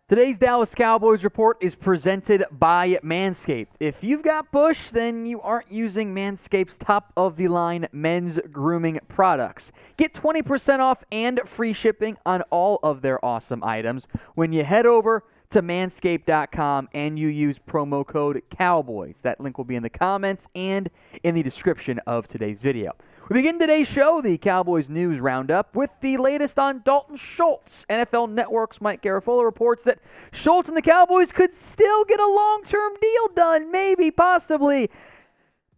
Today's Dallas Cowboys report is presented by Manscaped. If you've got bush, then you aren't using Manscaped's top-of-the-line men's grooming products. Get 20% off and free shipping on all of their awesome items when you head over to manscaped.com and you use promo code COWBOYS. That link will be in the comments and in the description of today's video. We begin today's show, the Cowboys News Roundup, with the latest on Dalton Schultz. NFL Network's Mike Garfolo reports that Schultz and the Cowboys could still get a long-term deal done, maybe, possibly.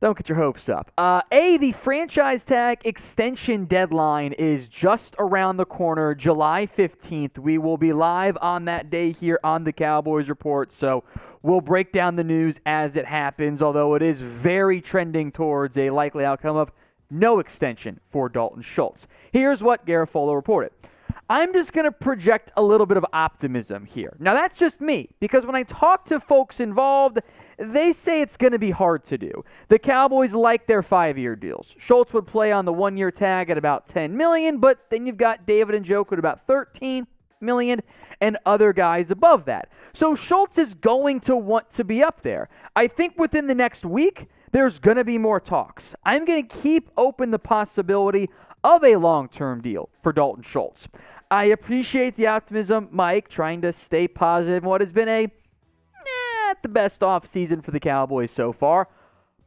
Don't get your hopes up. The franchise tag extension deadline is just around the corner, July 15th. We will be live on that day here on the Cowboys Report, so we'll break down the news as it happens, although it is very trending towards a likely outcome of no extension for Dalton Schultz. Here's what Garfolo reported. I'm just going to project a little bit of optimism here. Now, that's just me, because when I talk to folks involved, they say it's going to be hard to do. The Cowboys like their 5-year deals. Schultz would play on the 1-year tag at about $10 million, but then you've got David Njoku at about $13 million and other guys above that. So Schultz is going to want to be up there. I think within the next week, there's going to be more talks. I'm going to keep open the possibility of a long-term deal for Dalton Schultz. I appreciate the optimism, Mike, trying to stay positive in what has been not the best offseason for the Cowboys so far,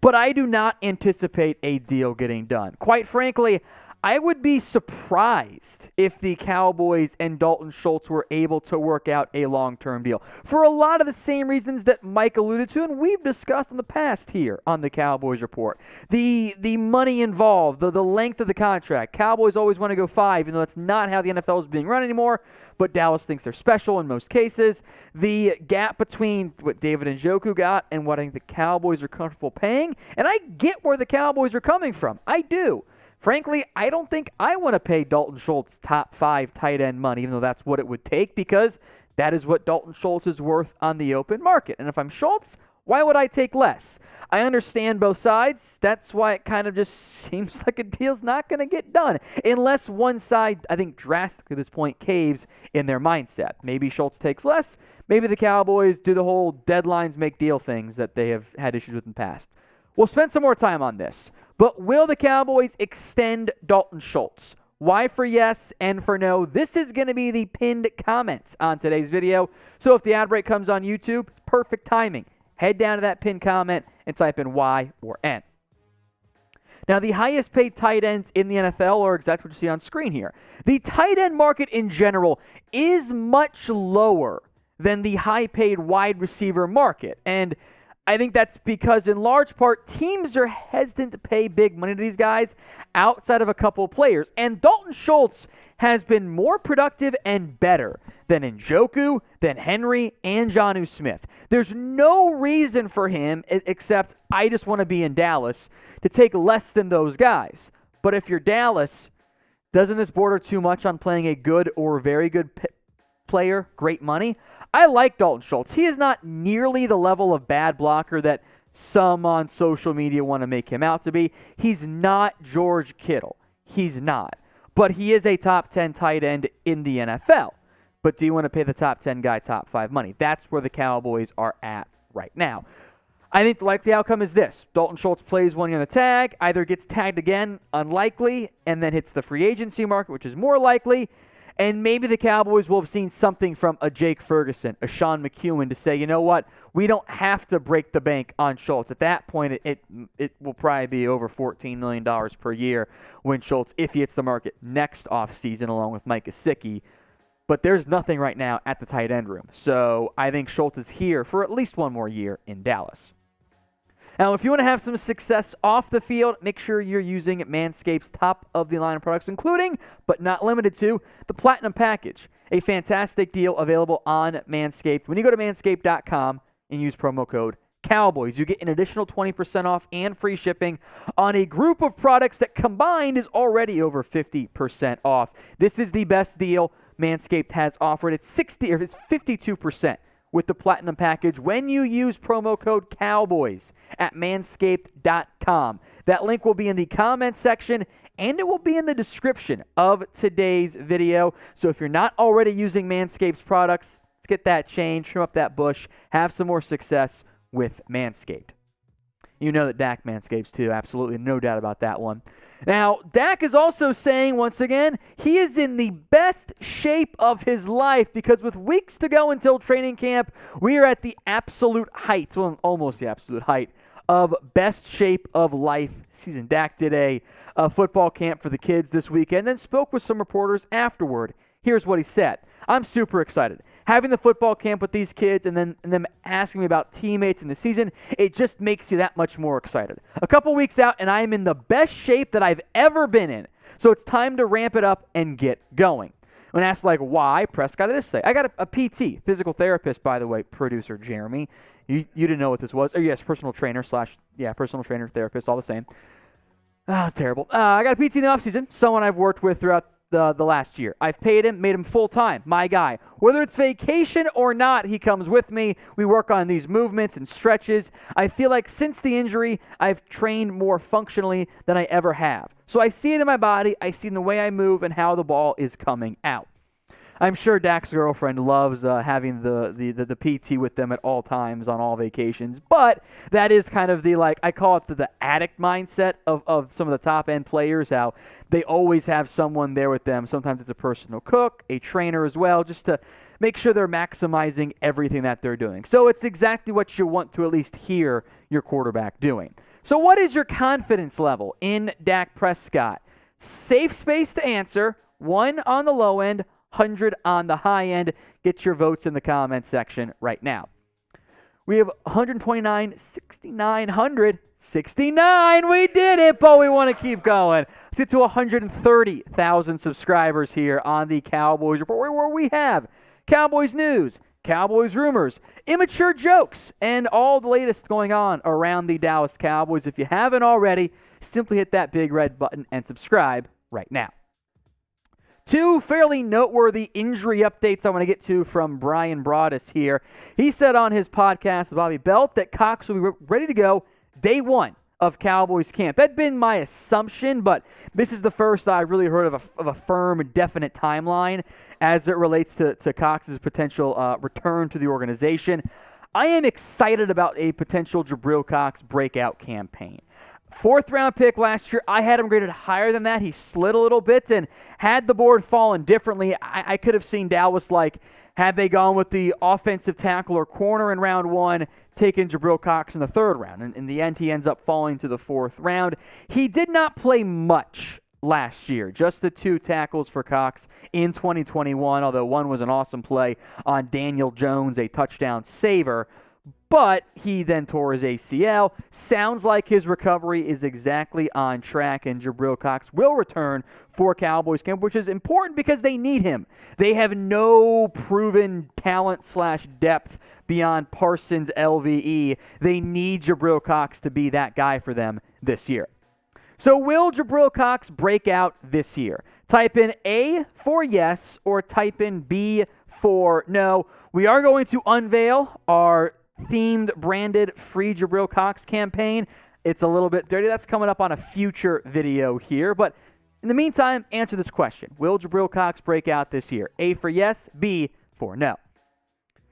but I do not anticipate a deal getting done. Quite frankly, I would be surprised if the Cowboys and Dalton Schultz were able to work out a long-term deal for a lot of the same reasons that Mike alluded to and we've discussed in the past here on the Cowboys Report. The money involved, the length of the contract. Cowboys always want to go 5, even though that's not how the NFL is being run anymore, but Dallas thinks they're special in most cases. The gap between what David Njoku got and what I think the Cowboys are comfortable paying, and I get where the Cowboys are coming from. I do. Frankly, I don't think I want to pay Dalton Schultz top 5 tight end money, even though that's what it would take, because that is what Dalton Schultz is worth on the open market. And if I'm Schultz, why would I take less? I understand both sides. That's why it kind of just seems like a deal's not going to get done, unless one side, I think, drastically at this point caves in their mindset. Maybe Schultz takes less. Maybe the Cowboys do the whole deadlines make deal things that they have had issues with in the past. We'll spend some more time on this. But will the Cowboys extend Dalton Schultz? Why for yes and for no? This is going to be the pinned comments on today's video. So if the ad break comes on YouTube, it's perfect timing. Head down to that pinned comment and type in Y or N. Now, the highest paid tight ends in the NFL are exactly what you see on screen here. The tight end market in general is much lower than the high paid wide receiver market. And I think that's because, in large part, teams are hesitant to pay big money to these guys outside of a couple of players. And Dalton Schultz has been more productive and better than Njoku, than Henry, and Jonnu Smith. There's no reason for him, except I just want to be in Dallas, to take less than those guys. But if you're Dallas, doesn't this border too much on playing a good or very good player, great money? I like Dalton Schultz. He is not nearly the level of bad blocker that some on social media want to make him out to be. He's not George Kittle. He's not. But he is a top 10 tight end in the NFL. But do you want to pay the top 10 guy top 5 money? That's where the Cowboys are at right now. I think the likely outcome is this. Dalton Schultz plays 1 year on the tag, either gets tagged again, unlikely, and then hits the free agency market, which is more likely. And maybe the Cowboys will have seen something from a Jake Ferguson, a Sean McEwen, to say, you know what, we don't have to break the bank on Schultz. At that point, it will probably be over $14 million per year when Schultz, if he hits the market next offseason, along with Mike Gesicki. But there's nothing right now at the tight end room. So I think Schultz is here for at least 1 more year in Dallas. Now, if you want to have some success off the field, make sure you're using Manscaped's top-of-the-line products, including, but not limited to, the Platinum Package, a fantastic deal available on Manscaped. When you go to manscaped.com and use promo code Cowboys, you get an additional 20% off and free shipping on a group of products that combined is already over 50% off. This is the best deal Manscaped has offered. It's 52% with the Platinum Package when you use promo code Cowboys at manscaped.com. That link will be in the comments section, and it will be in the description of today's video. So if you're not already using Manscaped's products, it's get that change, trim up that bush, have some more success with Manscaped. You know that Dak manscapes too, absolutely, no doubt about that one. Now, Dak is also saying, once again, he is in the best shape of his life because with weeks to go until training camp, we are at the absolute height, well, almost the absolute height, of best shape of life season. Dak did a football camp for the kids this weekend, then spoke with some reporters afterward. Here's what he said. I'm super excited. Having the football camp with these kids and then them asking me about teammates in the season, it just makes you that much more excited. A couple weeks out, and I am in the best shape that I've ever been in. So it's time to ramp it up and get going. When asked, why, Prescott had this to say. I got a PT, physical therapist, by the way, producer Jeremy. You didn't know what this was. Oh, yes, personal trainer personal trainer, therapist, all the same. Oh, it's terrible. I got a PT in the offseason, someone I've worked with throughout the last year. I've paid him, made him full-time, my guy. Whether it's vacation or not, he comes with me. We work on these movements and stretches. I feel like since the injury, I've trained more functionally than I ever have. So I see it in my body, I see it in the way I move and how the ball is coming out. I'm sure Dak's girlfriend loves having the PT with them at all times on all vacations, but that is kind of I call it the addict mindset of some of the top-end players, how they always have someone there with them. Sometimes it's a personal cook, a trainer as well, just to make sure they're maximizing everything that they're doing. So it's exactly what you want to at least hear your quarterback doing. So what is your confidence level in Dak Prescott? Safe space to answer, 1 on the low end, 100 on the high end. Get your votes in the comments section right now. We have 129, 6,900, 69. We did it, but we want to keep going. Let's get to 130,000 subscribers here on the Cowboys Report, where we have Cowboys news, Cowboys rumors, immature jokes, and all the latest going on around the Dallas Cowboys. If you haven't already, simply hit that big red button and subscribe right now. 2 fairly noteworthy injury updates I want to get to from Bryan Broaddus here. He said on his podcast with Bobby Belt that Cox will be ready to go day 1 of Cowboys camp. That'd been my assumption, but this is the first I really heard of a firm, definite timeline as it relates to Cox's potential return to the organization. I am excited about a potential Jabril Cox breakout campaign. 4th-round pick last year, I had him graded higher than that. He slid a little bit, and had the board fallen differently, I could have seen Dallas had they gone with the offensive tackle or corner in round 1, taking Jabril Cox in the 3rd round. And in the end, he ends up falling to the 4th round. He did not play much last year, just the 2 tackles for Cox in 2021, although one was an awesome play on Daniel Jones, a touchdown saver. But he then tore his ACL. Sounds like his recovery is exactly on track, and Jabril Cox will return for Cowboys camp, which is important because they need him. They have no proven talent/depth beyond Parsons, LVE. They need Jabril Cox to be that guy for them this year. So will Jabril Cox break out this year? Type in A for yes or type in B for no. We are going to unveil our themed, branded, free Jabril Cox campaign. It's a little bit dirty. That's coming up on a future video here. But in the meantime, answer this question. Will Jabril Cox break out this year? A for yes, B for no.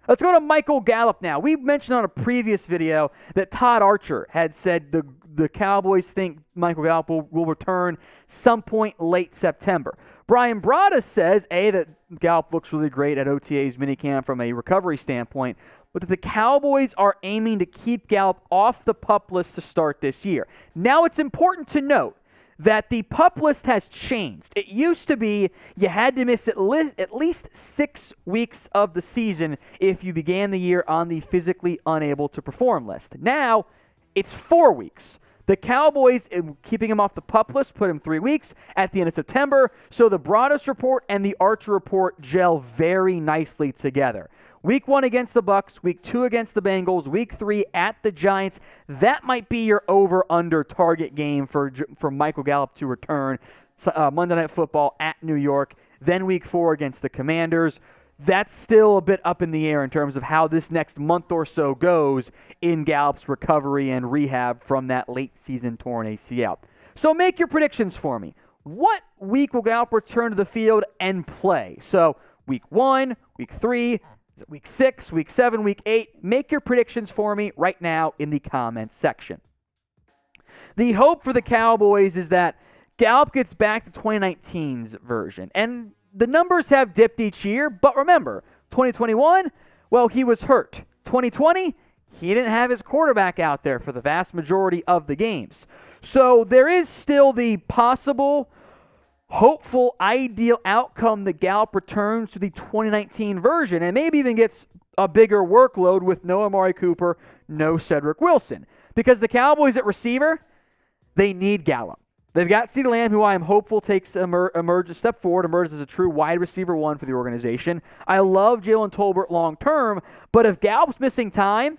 Let's go to Michael Gallup now. We mentioned on a previous video that Todd Archer had said the Cowboys think Michael Gallup will return some point late September. Bryan Broaddus says, A, that Gallup looks really great at OTA's minicamp from a recovery standpoint, but that the Cowboys are aiming to keep Gallup off the PUP list to start this year. Now, it's important to note that the PUP list has changed. It used to be you had to miss at least 6 weeks of the season if you began the year on the physically unable to perform list. Now, it's 4 weeks. The Cowboys, keeping him off the PUP list, put him 3 weeks at the end of September. So the Broaddus report and the Archer report gel very nicely together. Week 1 against the Bucs, Week 2 against the Bengals, Week 3 at the Giants. That might be your over-under target game for Michael Gallup to return. Monday Night Football at New York. Then Week 4 against the Commanders. That's still a bit up in the air in terms of how this next month or so goes in Gallup's recovery and rehab from that late-season torn ACL. So make your predictions for me. What week will Gallup return to the field and play? So Week 1, Week 3, Is it week 6, week 7, week 8? Make your predictions for me right now in the comments section. The hope for the Cowboys is that Gallup gets back to 2019's version. And the numbers have dipped each year, but remember, 2021, well, he was hurt. 2020, he didn't have his quarterback out there for the vast majority of the games. So there is still the possible, hopeful, ideal outcome that Gallup returns to the 2019 version and maybe even gets a bigger workload with no Amari Cooper, no Cedric Wilson. Because the Cowboys at receiver, they need Gallup. They've got CeeDee Lamb, who I am hopeful takes emerges a step forward, emerges as a true wide receiver one for the organization. I love Jalen Tolbert long term, but if Gallup's missing time,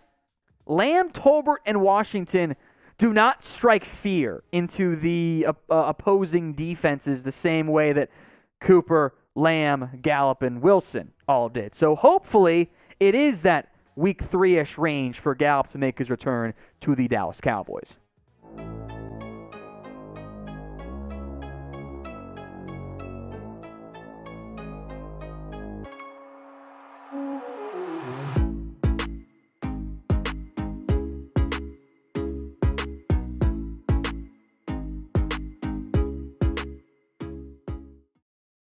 Lamb, Tolbert, and Washington do not strike fear into the opposing defenses the same way that Cooper, Lamb, Gallup, and Wilson all did. So hopefully it is that week 3-ish range for Gallup to make his return to the Dallas Cowboys.